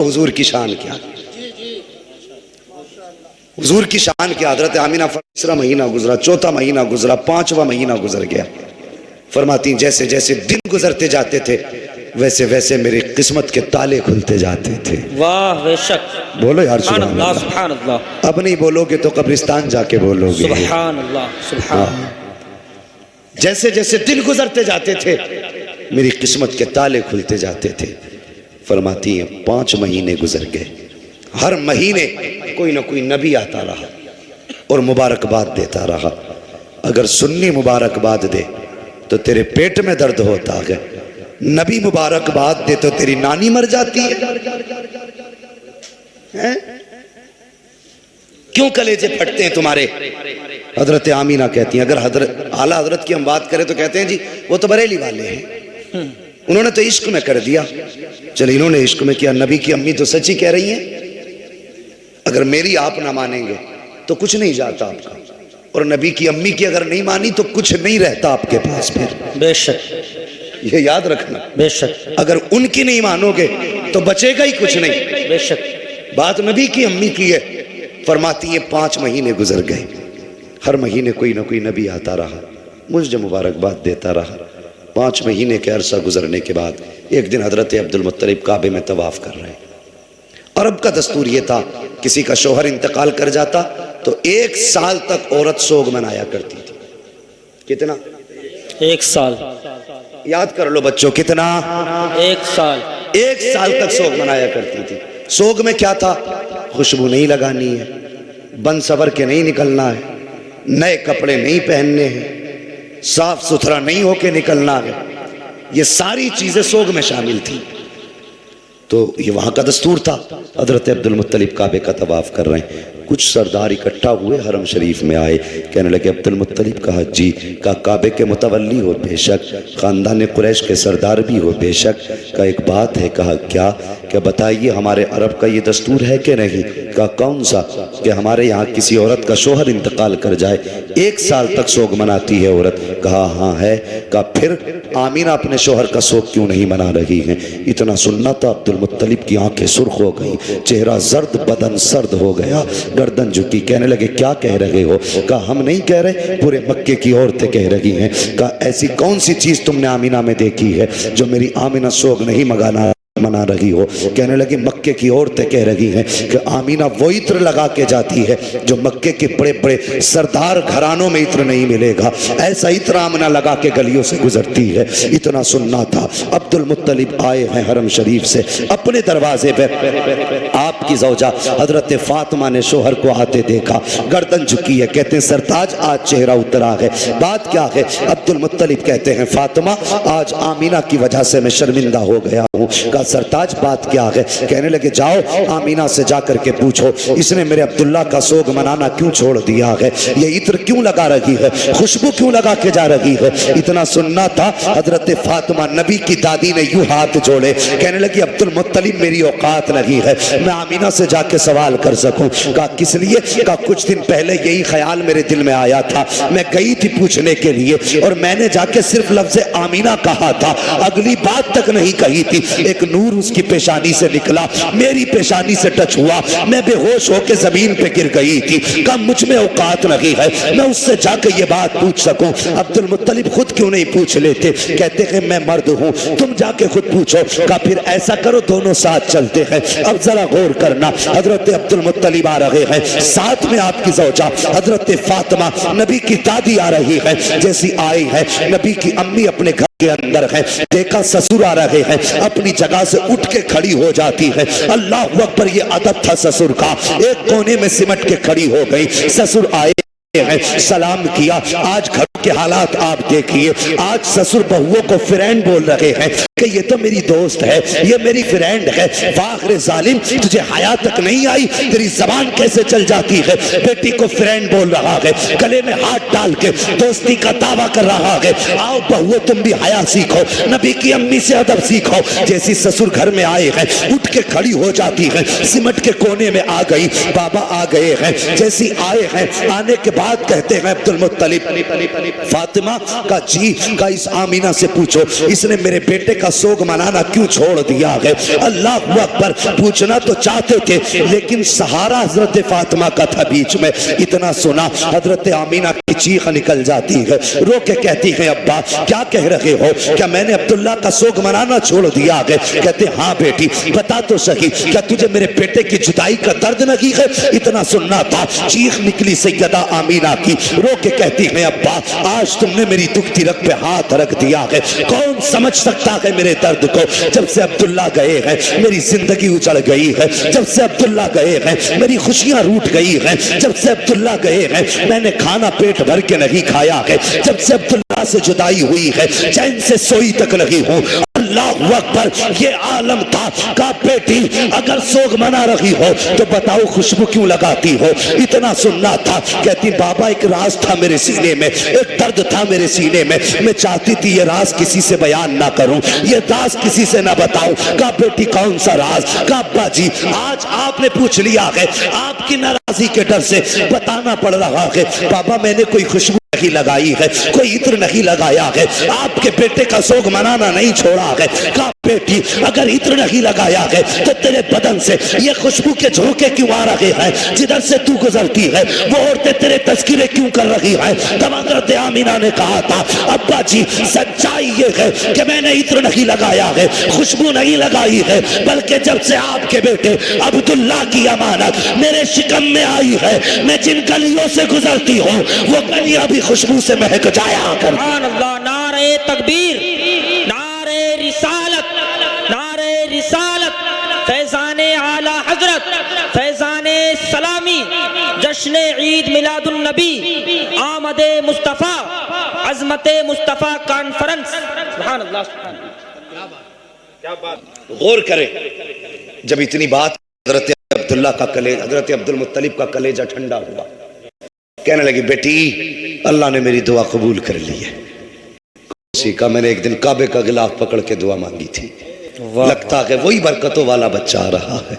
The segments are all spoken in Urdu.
حضور کی شان کیا، حضور کی شان کیا. حضرت آمینہ تیسرا مہینہ گزرا، چوتھا مہینہ گزرا، پانچواں مہینہ گزر گیا. فرماتی جیسے جیسے دن گزرتے جاتے تھے ویسے ویسے میری قسمت کے تالے کھلتے جاتے تھے. واہ بے شک. بولو یار سبحان اللہ. سبحان اللہ. اب نہیں بولو گے تو قبرستان جا کے بولو گے. سبحان اللہ سبحان اللہ. جیسے جیسے دن گزرتے جاتے تھے میری قسمت کے تالے کھلتے جاتے تھے. فرماتی ہیں 5 مہینے گزر گئے. ہر مہینے کوئی نہ کوئی نبی آتا رہا اور مبارکباد دیتا رہا. اگر سنی مبارکباد دے تو تیرے پیٹ میں درد ہوتا ہے، نبی مبارکباد دے تو تیری نانی مر جاتی ہے. کیوں کلیجے پھٹتے ہیں تمہارے؟ حضرت آمینہ کہتی ہیں، اگر اعلیٰ حضرت کی ہم بات کریں تو کہتے ہیں جی وہ تو بریلی والے ہیں، انہوں نے تو عشق میں کر دیا. چلے انہوں نے عشق میں کیا، نبی کی امی تو سچی کہہ رہی ہیں. اگر میری آپ نہ مانیں گے تو کچھ نہیں جاتا آپ کا، اور نبی کی امی کی اگر نہیں مانی تو کچھ نہیں رہتا آپ کے پاس. پھر بے شک یہ یاد رکھنا. بے شک. اگر ان کی نہیں مانو گے تو بچے گا ہی کچھ نہیں. بے شک. بات نبی کی امی کی ہے. فرماتی ہیں 5 مہینے گزر گئے، ہر مہینے کوئی نہ کوئی نبی آتا رہا، مجھے مبارکباد دیتا رہا. 5 مہینے کے عرصہ گزرنے کے بعد ایک دن حضرت عبد المطلب کعبے میں طواف کر رہے ہیں. عرب کا دستور یہ تھا کسی کا شوہر انتقال کر جاتا تو 1 سال تک عورت سوگ منایا کرتی تھی. کتنا؟ 1 سال. یاد کر لو بچوں، کتنا؟ 1 سال. 1 سال تک سوگ منایا کرتی تھی. سوگ میں کیا تھا؟ خوشبو نہیں لگانی ہے، بن سور کے نہیں نکلنا ہے، نئے کپڑے نہیں پہننے ہیں، صاف ستھرا نہیں ہو کے نکلنا ہے. یہ ساری چیزیں سوگ میں شامل تھی. تو یہ وہاں کا دستور تھا. حضرت عبد المطلب کعبے کا طواف کر رہے ہیں. کچھ سردار اکٹھا ہوئے، حرم شریف میں آئے. کہنے لگے عبد المطلب. کہا جی. کہا کعبے کے متولی ہو؟ بے شک. خاندان قریش کے سردار بھی ہو؟ بے شک. کہا ایک بات ہے. کہا کیا؟ کہ بتائیے ہمارے عرب کا یہ دستور ہے کہ نہیں؟ کہا کون سا؟ کہ ہمارے یہاں کسی عورت کا شوہر انتقال کر جائے 1 سال تک سوگ مناتی ہے عورت. کہا ہاں ہے. کہا پھر آمینہ اپنے شوہر کا سوگ کیوں نہیں منا رہی ہیں؟ اتنا سننا تھا. عبد المطلب کی آنکھیں سرخ ہو گئی، چہرہ زرد، بدن سرد ہو گیا، گردن جھکی. کہنے لگے کیا کہہ رہے ہو؟ کہا ہم نہیں کہہ رہے، پورے مکے کی عورتیں کہہ رہی ہیں. کہا ایسی کون سی چیز تم نے آمینہ میں دیکھی ہے جو میری آمینہ سوگ نہیں منا رہی ہو؟ کہنے لگے مکے کی عورتیں کہہ رہی ہیں کہ آمینہ وہ عطر لگا کے جاتی ہے جو مکے کے بڑے بڑے سردار گھرانوں میں عطر نہیں ملے گا، ایسا عطر آمینہ لگا کے گلیوں سے گزرتی ہے. اتنا سننا تھا. عبد المطلب آئے ہیں حرم شریف سے. اپنے دروازے پہ آپ کی زوجہ حضرت فاطمہ نے شوہر کو آتے دیکھا، گردن جھکی ہے. کہتے ہیں سرتاج آج چہرہ اترا ہے، بات کیا ہے؟ عبد المطلب کہتے ہیں فاطمہ آج آمینہ کی وجہ سے میں شرمندہ ہو گیا ہوں. کہا سرتاج بات کیا ہے؟ کہنے لگے جاؤ آمینہ سے جا کر کے پوچھو اس نے میرے عبداللہ کا سوگ منانا کیوں چھوڑ دیا ہے، یہ عطر کیوں لگا رہی ہے، خوشبو کیوں لگا کے جا رہی ہے. اتنا سننا تھا. حضرت فاطمہ نبی کی دادی نے یوں ہاتھ جوڑے. کہنے لگی عبد المطلب میری اوقات نہیں ہے میں آمینہ سے جا کے سوال کر سکوں. کہا کس لیے؟ کہا کچھ دن پہلے یہی خیال میرے دل میں آیا تھا، میں گئی تھی پوچھنے کے لیے اور میں نے جا کے صرف لفظ آمینہ کہا تھا، اگلی بات تک نہیں کہی تھی. ایک نور اس کی پیشانی سے نکلا، میری پیشانی سے ٹچ ہوا، میں بے ہوش ہو کے زمین پہ گر گئی تھی. کہا مجھ میں اوقات نہیں ہے میں اس سے جا کے یہ بات پوچھ سکوں. عبد المطلب خود کیوں نہیں پوچھ لیتے؟ کہتے ہیں میں مرد ہوں، تم جا کے خود پوچھو. کہا پھر ایسا کرو دونوں ساتھ چلتے ہیں. اب ذرا غور کرنا، حضرت عبد المطلب آ رہے ہیں، ساتھ میں آپ کی زوجہ حضرت فاطمہ نبی کی دادی آ رہی ہے. جیسی آئی ہے نبی کی امی اپنے گھر کے اندر ہے، دیکھا سسر آ رہے ہیں، اپنی جگہ سے اٹھ کے کھڑی ہو جاتی ہے. اللہ اکبر، یہ ادب تھا سسر کا. ایک کونے میں سمٹ کے کھڑی ہو گئی. سسر آئے سلام کیا. آج گھر کے حالات آپ دیکھیے. آج سسر بہووں کو فرینڈ بول رہے ہیں کہ یہ تو میری دوست ہے، یہ میری فرینڈ ہے. فاخر ظالم، تجھے حیا تک نہیں آئی؟ تیری زبان کیسے چل جاتی ہے؟ بیٹی کو فرینڈ بول رہا ہے، گلے میں ہاتھ ڈال کے دوستی کا دعویٰ کر رہا ہے. آؤ بہو تم بھی حیا سیکھو، نبی کی امی سے ادب سیکھو. جیسی سسر گھر میں آئے ہیں اٹھ کے کھڑی ہو جاتی ہے، سمٹ کے کونے میں آ گئی. بابا آ گئے ہیں. جیسی آئے ہیں آنے کے بعد کہتے ہیں عبد المطلب فاطمہ کا جی کا اس آمینہ سے پوچھو اس نے میرے بیٹے کا سوگ منانا کیوں چھوڑ دیا ہے؟ اللہ اکبر، پوچھنا تو چاہتے تھے لیکن سہارا حضرت فاطمہ کا تھا بیچ میں۔ اتنا سنا حضرت آمینہ کی چیخ نکل جاتی ہے، رو کے کہتی ہے ابا کیا کہہ رہے ہو؟ کیا میں نے عبداللہ کا سوگ منانا چھوڑ دیا ہے؟ کہتے ہاں بیٹی بتا تو صحیح، کیا تجھے میرے بیٹے کی جدائی کا درد نہیں ہے؟ اتنا سننا تھا، چیخ نکلی سیدہ آمینہ کی، رو کے کہتی ہے ابا آج تم نے میری دکھتی رگ پہ ہاتھ رکھ دیا ہے، کون سمجھ سکتا ہے میرے درد کو؟ جب سے عبداللہ گئے ہیں میری زندگی اجڑ گئی ہے، جب سے عبداللہ گئے ہیں میری خوشیاں روٹ گئی ہیں، جب سے عبداللہ گئے ہیں میں نے کھانا پیٹ بھر کے نہیں کھایا ہے، جب سے عبداللہ سے جدائی ہوئی ہے چین سے سوئی تک نہیں ہوں۔ اللہ اکبر، یہ عالم تھا کہ بیٹی اگر سوگ منا رہی ہو تو بتاؤ خوشبو کیوں لگاتی ہو؟ اتنا سننا تھا، کہتی بابا ایک راز تھا میرے سینے میں، ایک درد تھا میرے سینے میں، میں چاہتی تھی یہ راز کسی سے بیان نہ کروں، یہ راز کسی سے نہ بتاؤں۔ کہا بیٹی کون سا راز؟ کہا ابا جی آج آپ نے پوچھ لیا ہے، آپ کی ناراضی کے ڈر سے بتانا پڑ رہا ہے، بابا میں نے کوئی خوشبو نہیں لگائی ہے، کوئی عطر نہیں لگایا ہے، آپ کے بیٹے کا سوگ منانا نہیں چھوڑا ہے۔ کہا بیٹی اگر عطر نہیں لگایا ہے تو تیرے بدن سے یہ خوشبو کے جھونکے کیوں آ رہے ہیں؟ جدھر سے تو گزرتی ہے وہ عورتیں تیرے تذکرے کیوں کر رہی ہیں؟ تب حضرت آمینہ نے کہا تھا ابا جی سچائی یہ ہے کہ میں نے عطر نہیں لگایا ہے، خوشبو نہیں لگائی ہے، بلکہ جب سے آپ کے بیٹے عبداللہ کی امانت میرے شکم میں آئی ہے، میں جن گلیوں سے گزرتی ہوں وہ گلیاں بھی خوشبو سے مہک جایا کر۔ سبحان اللہ، نعرہ تکبیر، نعرہ رسالت، نعرہ رسالت، فیضان اعلی حضرت، فیضان سلامی، جشن عید میلاد النبی، آمد مصطفیٰ، عظمت مصطفیٰ کانفرنس۔ سبحان اللہ، سبحان اللہ۔ غور کریں، جب اتنی بات حضرت عبداللہ کا کلیجہ، حضرت عبد المطلب کا کلیجہ ٹھنڈا ہوا، کہنے لگی بیٹی اللہ نے میری دعا قبول کر لی ہے۔ اسی کا میں نے ایک دن کعبے کا غلاف پکڑ کے دعا مانگی تھی، لگتا ہے وہی برکتوں والا بچہ آ رہا ہے۔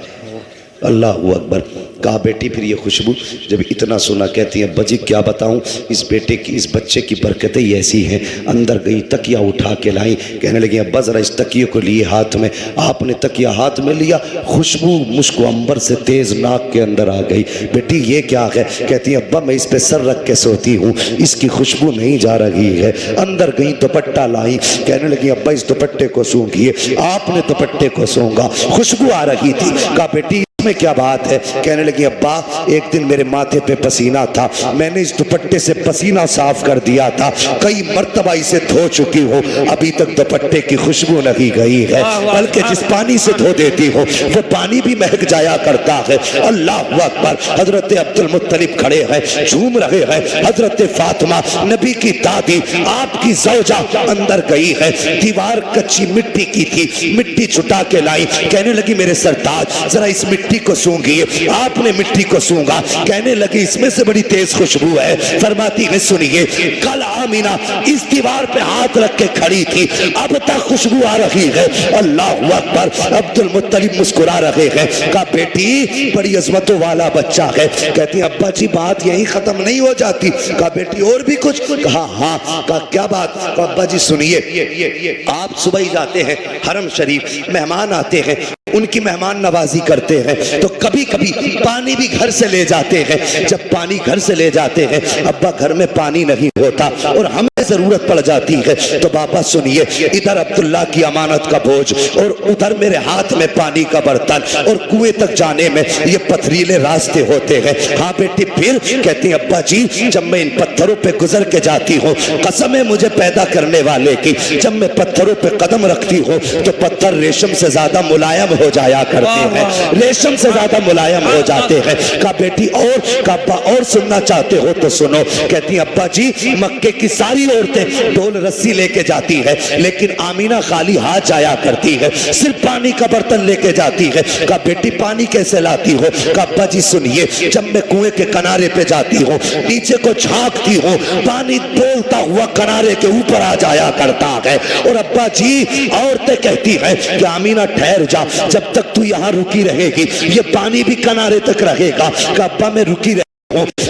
اللہ اکبر۔ کہا بیٹی پھر یہ خوشبو جب اتنا سنا، کہتی ہیں بجی کیا بتاؤں، اس بیٹے کی اس بچے کی برکتیں ایسی ہیں۔ اندر گئی تکیہ اٹھا کے لائیں، کہنے لگی ابا ذرا اس تکیے کو لیے ہاتھ میں۔ آپ نے تکیہ ہاتھ میں لیا، خوشبو مشک و عنبر سے تیز ناک کے اندر آ گئی۔ بیٹی یہ کیا ہے؟ کہتی ہیں ابا میں اس پہ سر رکھ کے سوتی ہوں، اس کی خوشبو نہیں جا رہی ہے۔ اندر گئی دوپٹہ لائیں، کہنے لگی ابا اس دوپٹے کو سونگھیے۔ آپ نے دوپٹے کو سونگا، خوشبو آ رہی تھی۔ کہا بیٹی میں کیا بات ہے؟ کہنے لگی ابا ایک دن میرے ماتھے پہ پسینہ تھا، میں نے اس دوپٹے سے پسینہ صاف کر دیا تھا، کئی مرتبہ اسے دھو چکی ہوں، ابھی تک دوپٹے کی خوشبو نہیں گئی ہے، بلکہ جس پانی سے دھو دیتی ہوں وہ پانی بھی مہک جایا کرتا ہے۔ اللہ اکبر۔ حضرت عبد المطلب کھڑے ہیں، جھوم رہے ہیں۔ حضرت فاطمہ نبی کی دادی، آپ کی زوجہ اندر گئی ہے، دیوار کچی مٹی کی تھی، مٹی چھٹا کے لائی، کہنے لگی میرے سرتاج ذرا اس مٹی کو سونگیے۔ آپ نے مٹی کو سونگا، کہنے لگی اس میں سے بڑی تیز خوشبو ہے۔ فرماتی ہے سنیے کل آمینہ اس دیوار پہ ہاتھ رکھ کے کھڑی تھی، اب تک خوشبو آ رہی ہے۔ اللہ اکبر۔ عبد المطلب مسکرا رہے ہیں۔ کہا بیٹی بڑی عظمتوں والا بچہ ہے۔ کہتی ہیں ابا جی بات یہی ختم نہیں ہو جاتی؟ کہا بیٹی اور بھی کچھ؟ کہا ہاں۔ کہا کیا بات؟ کہا ابا جی سنیے، آپ صبح ہی جاتے ہیں حرم شریف، مہمان آتے ہیں ان کی مہمان نوازی کرتے ہیں، تو کبھی کبھی پانی بھی گھر سے لے جاتے ہیں۔ جب پانی گھر سے لے جاتے ہیں ابا گھر میں پانی نہیں ہوتا اور ہمیں ضرورت پڑ جاتی ہے، تو بابا سنیے ادھر عبداللہ کی امانت کا بوجھ اور ادھر میرے ہاتھ میں پانی کا برتن، اور کنویں تک جانے میں یہ پتھریلے راستے ہوتے ہیں۔ ہاں بیٹی پھر؟ کہتی ہیں ابا جی جب میں ان پتھروں پہ گزر کے جاتی ہوں، قسم ہے مجھے پیدا کرنے والے کی، جب میں پتھروں پہ قدم رکھتی ہوں تو پتھر ریشم سے زیادہ ملائم ہو جایا کرتے ہیں، ریشم سے زیادہ ملائم ہو جاتے ہیں۔ کہا بیٹی اور؟ کہا ابا اور سننا چاہتے ہو تو سنو۔ کہتی ہیں ابا جی مکے کی ساری عورتیں ڈول رسی لے کے جاتی ہے، لیکن آمینہ خالی ہاتھ جایا کرتی ہے، صرف پانی کا برتن لے کے جاتی ہے۔ کہا بیٹی پانی کیسے لاتی ہو؟ کہا ابا جی سنیے جب میں کنویں کے کنارے پہ جاتی ہوں، نیچے کو جھانکتی ہوں، پانی بولتا ہوا کنارے کے اوپر آ جایا کرتا ہے۔ اور ابا جی عورتیں کہتی ہیں کہ آمینہ ٹھہر جا، جب تک تو یہاں رکی رہے گی یہ پانی بھی کنارے تک رہے گا۔ کہ ابا میں رکی رہے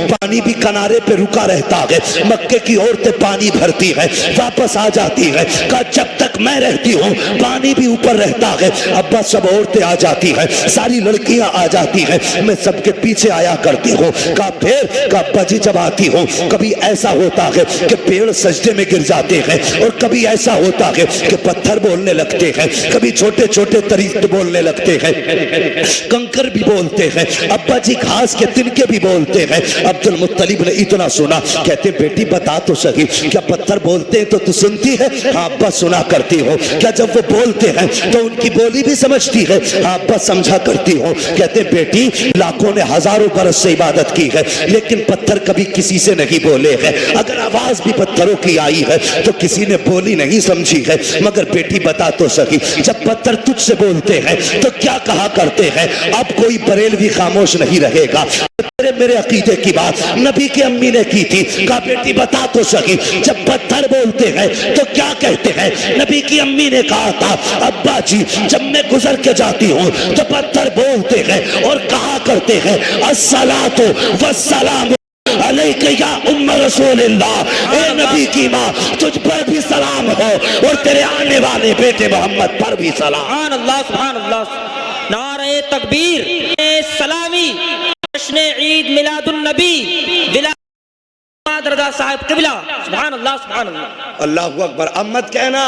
پانی بھی کنارے پہ رکا رہتا ہے، مکے کی عورتیں پانی بھرتی ہے واپس آ جاتی ہے، کہا جب تک میں رہتی ہوں پانی بھی اوپر رہتا ہے، ابا سب عورتیں آ جاتی ہیں، ساری لڑکیاں آ جاتی ہیں، میں سب کے پیچھے آیا کرتی ہوں، کہا پھر کہا ابا جی جب آتی ہوں کبھی ایسا ہوتا ہے کہ پیڑ سجدے میں گر جاتے ہیں، اور کبھی ایسا ہوتا ہے کہ پتھر بولنے لگتے ہیں، کبھی چھوٹے چھوٹے طریق بولنے لگتے ہیں، کنکر بھی بولتے ہیں، ابا جی گھاس کے تنکے بھی بولتے ہیں۔ عبد المطلب نے اتنا سنا، کہتے بیٹی بتا تو صحیح، کیا پتھر بولتے ہیں تو سنتی ہے؟ ہاں ابا سنا کرتی ہو۔ کیا جب وہ بولتے ہیں تو ان کی بولی بھی سمجھتی ہے؟ ہاں ابا سمجھا کرتی ہو۔ کہتے بیٹی لاکھوں نے ہزاروں برس سے عبادت کی ہے لیکن پتھر کبھی کسی سے نہیں بولے ہیں، اگر آواز بھی پتھروں کی آئی ہے تو کسی نے بولی نہیں سمجھی ہے، مگر بیٹی بتا تو صحیح جب پتھر تجھ سے بولتے ہیں تو کیا کہا کرتے ہیں؟ اب کوئی بریلوی خاموش نہیں رہے گا۔ میرے عقیدے کی بات نبی کی امی نے کی تھی، کہا بیٹی بتا تو صحیح جب پتھر بولتے ہیں تو کیا کہتے ہیں؟ نبی کی امی نے کہا تھا ابا جی جب میں گزر کے جاتی ہوں تو پتھر بولتے ہیں اور کہا کرتے ہیں الصلاۃ والسلام علیک یا ام رسول اللہ، اے نبی کی ماں تجھ پر بھی سلام ہو اور تیرے آنے والے بیٹے محمد پر بھی سلام۔ سبحان اللہ سبحان اللہ، نعرہ تکبیر، سلامی، جشن عید میلاد النبی ولاد رضا صاحب قبلہ، سبحان اللہ سبحان اللہ۔ اللہ اکبر۔ اب مت کہنا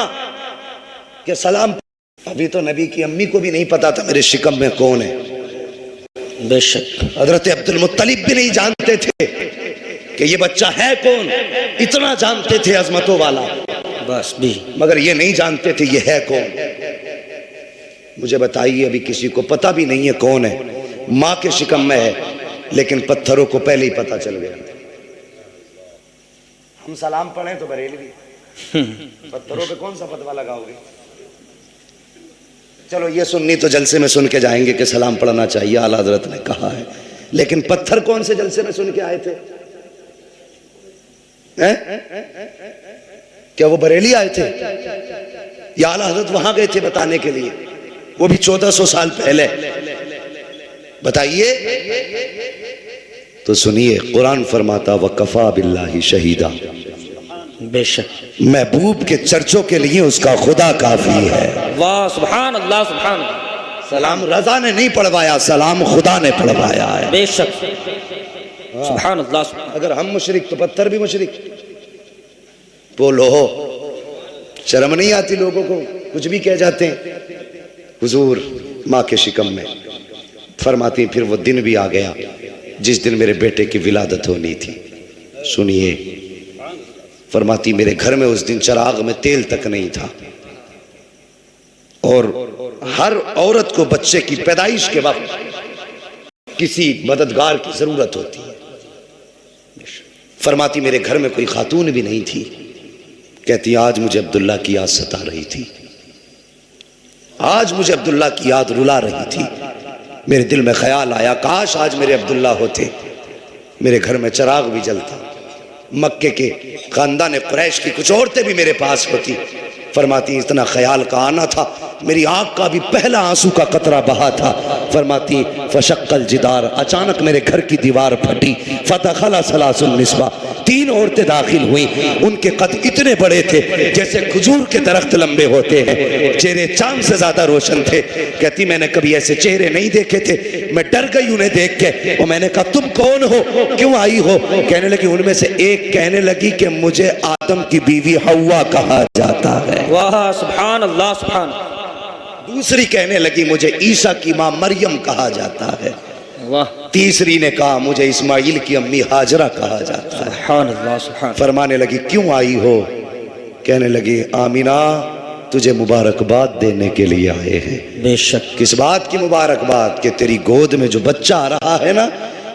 کہ سلام، ابھی تو نبی کی امی کو بھی نہیں پتا تھا میرے شکم میں کون ہے، بے شک حضرت عبد المطلب بھی نہیں جانتے تھے کہ یہ بچہ ہے کون، اتنا جانتے تھے عظمتوں والا، بس بھی مگر یہ نہیں جانتے تھے یہ ہے کون۔ مجھے بتائیے ابھی کسی کو پتا بھی نہیں ہے کون ہے، ماں کے شکم میں ہے لیکن پتھروں کو پہلے ہی پتا چل گیا۔ ہم سلام پڑھیں تو بریلوی، پتھروں پہ کون سا فتویٰ لگاؤ گے؟ چلو یہ سننی تو جلسے میں سن کے جائیں گے کہ سلام پڑھنا چاہیے، اعلیٰ حضرت نے کہا ہے، لیکن پتھر کون سے جلسے میں سن کے آئے تھے؟ کیا وہ بریلی آئے تھے یا اعلیٰ حضرت وہاں گئے تھے بتانے کے لیے؟ وہ بھی 1400 سال پہلے۔ بتائیے تو سنیے، قرآن فرماتا وَكَفَى بِاللَّهِ شَهِيدًا، بے شک محبوب کے چرچوں کے لیے اس کا خدا کافی ہے۔ واہ سبحان اللہ سبحان اللہ، سلام رضا نے نہیں پڑھوایا، سلام خدا نے پڑھوایا ہے۔ بے شک سبحان اللہ سبحان اللہ۔ اگر ہم مشرک تو پتھر بھی مشرک۔ بولو شرم نہیں آتی لوگوں کو؟ کچھ بھی کہہ جاتے ہیں۔ حضور ماں کے شکم میں فرماتی پھر وہ دن بھی آ گیا جس دن میرے بیٹے کی ولادت ہونی تھی۔ سنیے، فرماتی میرے گھر میں اس دن چراغ میں تیل تک نہیں تھا، اور ہر عورت کو بچے کی پیدائش کے وقت کسی مددگار کی ضرورت ہوتی ہے۔ فرماتی میرے گھر میں کوئی خاتون بھی نہیں تھی۔ کہتی آج مجھے عبداللہ کی یاد ستا رہی تھی، آج مجھے عبداللہ کی یاد رلا رہی تھی۔ میرے دل میں خیال آیا کاش آج میرے عبداللہ ہوتے، میرے گھر میں چراغ بھی جلتا، مکے کے خاندان قریش کی کچھ عورتیں بھی میرے پاس ہوتی۔ فرماتی اتنا خیال کا آنا تھا، میری آنکھ کا بھی پہلا آنسو کا قطرہ بہا تھا۔ فرماتی فشق الجدار، اچانک میرے گھر کی دیوار پھٹی، فدخل ثلاث النسوہ، 3 عورتیں داخل ہوئیں، ان کے قد اتنے بڑے تھے جیسے کھجور کے درخت لمبے ہوتے ہیں، چہرے چاند سے زیادہ روشن تھے۔ کہتی میں نے کبھی ایسے چہرے نہیں دیکھے تھے، میں ڈر گئی انہیں دیکھ کے، اور میں نے کہا تم کون ہو، کیوں آئی ہو؟ کہنے لگی ان میں سے ایک کہنے لگی کہ مجھے آدم کی بیوی حوا کہا جاتا ہے۔ واہ سبحان اللہ سبحان۔ دوسری کہنے لگی مجھے عیسیٰ کی ماں مریم کہا جاتا ہے۔ واہ تیسری نے کہا مجھے اسماعیل کی امی ہاجرہ کہا جاتا ہے۔ سبحان اللہ سبحان۔ فرمانے لگی کیوں آئی ہو؟ کہنے لگی آمینہ تجھے مبارکباد دینے کے لیے آئے ہیں۔ بے شک کس بات کی مبارکباد؟ کہ تیری گود میں جو بچہ آ رہا ہے نا،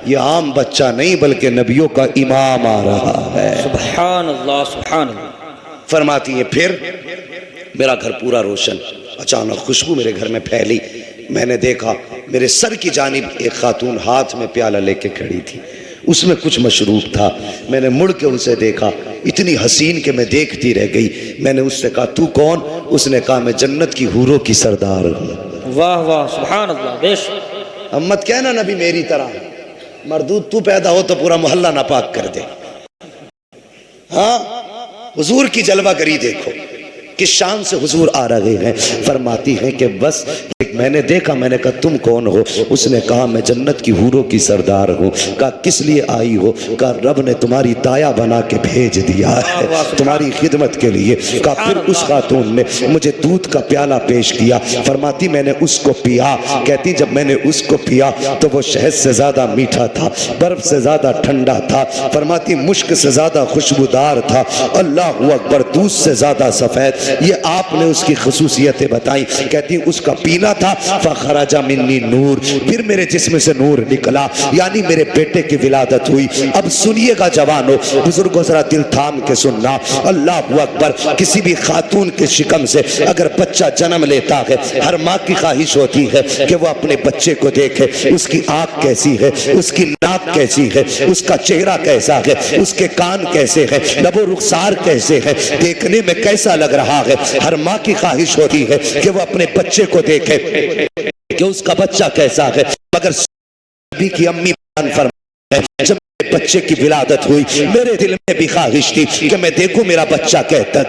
یہ عام بچہ نہیں بلکہ نبیوں کا امام آ رہا ہے۔ سبحان اللہ سبحان اللہ۔ فرماتی ہے پھر میرا گھر پورا روشن، اچانک خوشبو میرے گھر میں پھیلی، میں نے دیکھا میرے سر کی جانب ایک خاتون ہاتھ میں پیالہ لے کے کھڑی تھی، اس میں کچھ مشروب تھا۔ میں نے مڑ کے اسے دیکھا، اتنی حسین کہ میں دیکھتی رہ گئی۔ میں نے اس سے کہا تو کون؟ اس نے کہا میں جنت کی حوروں کی سردار ہوں۔ واہ واہ سبحان اللہ۔ بے شک ہم مت کہنا نبی میری طرح، مردود تو پیدا ہو تو پورا محلہ ناپاک کر دے. ہاں حضور کی جلوہ گری دیکھو کس شان سے حضور آ رہے ہیں. فرماتی ہیں کہ بس میں نے دیکھا, میں نے کہا تم کون ہو؟ اس نے کہا میں جنت کی حوروں کی سردار ہوں. کہا کس لیے آئی ہو؟ کہا رب نے تمہاری دایا بنا کے بھیج دیا ہے تمہاری خدمت کے لیے. کہا پھر اس خاتون نے مجھے دودھ کا پیالہ پیش کیا. فرماتی میں نے اس کو پیا. کہتی جب میں نے اس کو پیا تو وہ شہد سے زیادہ میٹھا تھا, برف سے زیادہ ٹھنڈا تھا. فرماتی مشک سے زیادہ خوشبودار تھا. اللہ اکبر, دودھ سے زیادہ سفید. یہ آپ نے اس کی خصوصیتیں بتائیں. کہتی اس کا پینا تھا فخرج منی نور, پھر میرے جسم سے نور نکلا, یعنی میرے بیٹے کی ولادت ہوئی. اب سنیے گا جوانو, بزرگوں ذرا دل تھام کے سننا. اللہ اکبر, کسی بھی خاتون کے شکم سے اگر بچہ جنم لیتا ہے, ہر ماں کی خواہش ہوتی ہے کہ وہ اپنے بچے کو دیکھے, اس کی آنکھ کیسی ہے, اس کی ناک کیسی ہے, اس کا چہرہ کیسا ہے, اس کے کان کیسے ہیں, لب و رخسار کیسے ہیں, دیکھنے میں کیسا لگ رہا ہے. ہر ماں کی خواہش ہوتی ہے کہ وہ اپنے بچے کو دیکھے کہ اس کا بچہ کیسا ہے. مگر نبی کی امی بیان فرماتی ہے جب بچے کی ولادت ہوئی میرے دل میں بھی خواہش تھی کہ میں دیکھوں میرا بچہ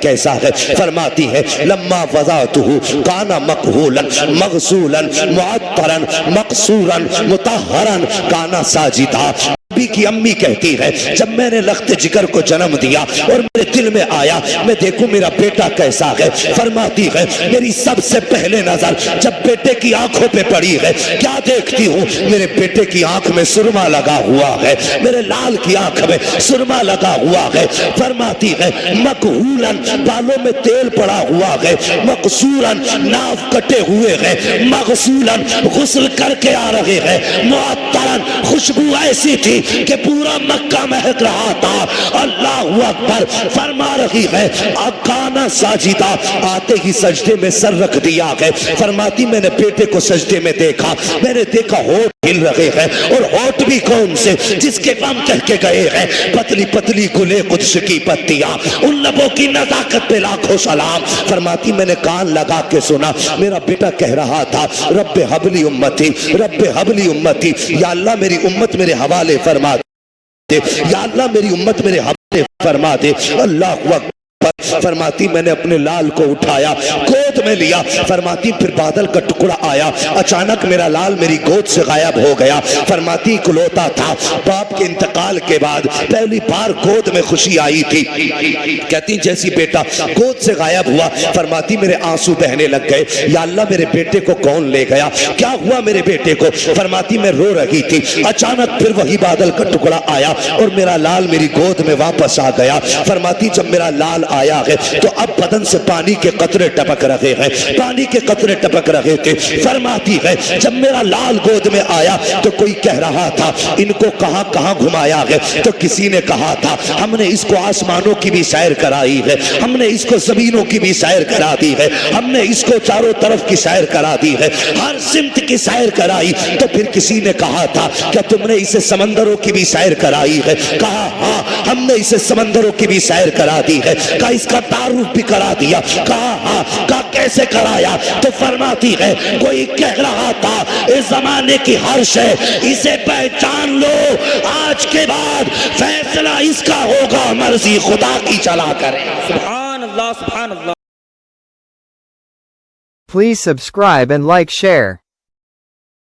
کیسا ہے. فرماتی ہے لما وضعته کان مکحولا مغسولا معطرا مقصورا مطہرا کان ساجدا. نبی کی امی کہتی ہے جب میں نے لخت جگر کو جنم دیا اور میرے دل میں آیا میں دیکھوں میرا بیٹا کیسا ہے. فرماتی ہے میری سب سے پہلے نظر جب بیٹے کی آنکھوں پہ پڑی ہے, کیا دیکھتی ہوں؟ میرے بیٹے کی آنکھ میں سرما لگا ہوا ہے, میرے لال کی آنکھ میں سرما لگا ہوا ہے. فرماتی ہے مکحولا, بالوں میں تیل پڑا ہوا ہے, مقصورا, ناف کٹے ہوئے ہیں, مغسولا, غسل کر کے آ رہے ہیں, معطرا, خوشبو ایسی تھی کہ پورا مکہ مہک رہا تھا. اللہ اکبر. فرما رہی ہے کانا ساجدہ, آتے ہی سجدے میں سر رکھ دیا ہے. فرماتی میں نے بیٹے کو سجدے میں دیکھا, میں نے دیکھا ہونٹ ہل رہے ہیں, اور ہونٹ بھی کون سے؟ جس کے غم کہہ کے گئے ہیں پتلی پتلی گلے قدس کی پتیاں, ان لبوں کی نزاکت پہ لاکھوں سلام. فرماتی میں نے کان لگا کے سنا میرا بیٹا کہہ رہا تھا رب حبلی امتی, رب حبلی امتی, یا اللہ میری امت میرے حوالے فرما دے, یا اللہ میری امت میرے حوالے فرما دے. اللہ اکبر. فرماتی میں نے اپنے لال کو اٹھایا, گود میں لیا. فرماتی پھر بادل کا ٹکڑا آیا, اچانک میرا لال میری گود سے غائب ہو گیا. فرماتی اکلوتا تھا, باپ کے انتقال کے بعد پہلی بار گود میں خوشی آئی تھی. کہتی جیسی بیٹا گود سے غائب ہوا, فرماتی میرے آنسو بہنے لگ گئے, یا اللہ میرے بیٹے کو کون لے گیا, کیا ہوا میرے بیٹے کو؟ فرماتی میں رو رہی تھی, اچانک پھر وہی بادل کا ٹکڑا آیا اور میرا لال میری گود میں واپس آ گیا. فرماتی جب میرا لال آیا ہے تو اب بدن سے پانی کے قطرے ٹپک رہے ہیں, پانی کے قطرے ٹپک رہے تھے. فرماتی ہے جب میرا لال گود میں آیا تو کوئی کہہ رہا تھا ان کو کہاں کہاں گھمایا ہے, تو کسی نے کہا تھا ہم نے اس کو آسمانوں کی بھی سیر کرائی ہے, ہم نے اس کو زمینوں کی بھی سیر کرا دی ہے, ہم نے اس کو چاروں طرف کی سیر کرا دی ہے, ہر سمت کی سیر کرائی. تو پھر کسی نے کہا تھا کہ تم نے اسے سمندروں کی بھی سیر کرائی ہے؟ کہا ہاں ہم نے اسے سمندروں کی بھی سیر کرا دی ہے. کہا اس کا تعارف بھی کرا دیا؟ کہا ہاں. کہا کیسے کرایا؟ تو فرماتی ہے کوئی کہہ رہا تھا اس زمانے کی ہر شے اسے پہچان لو, آج کے بعد فیصلہ اس کا ہوگا, مرضی خدا کی چلا کرے. سبحان اللہ, سبحان اللہ. Please subscribe and like share.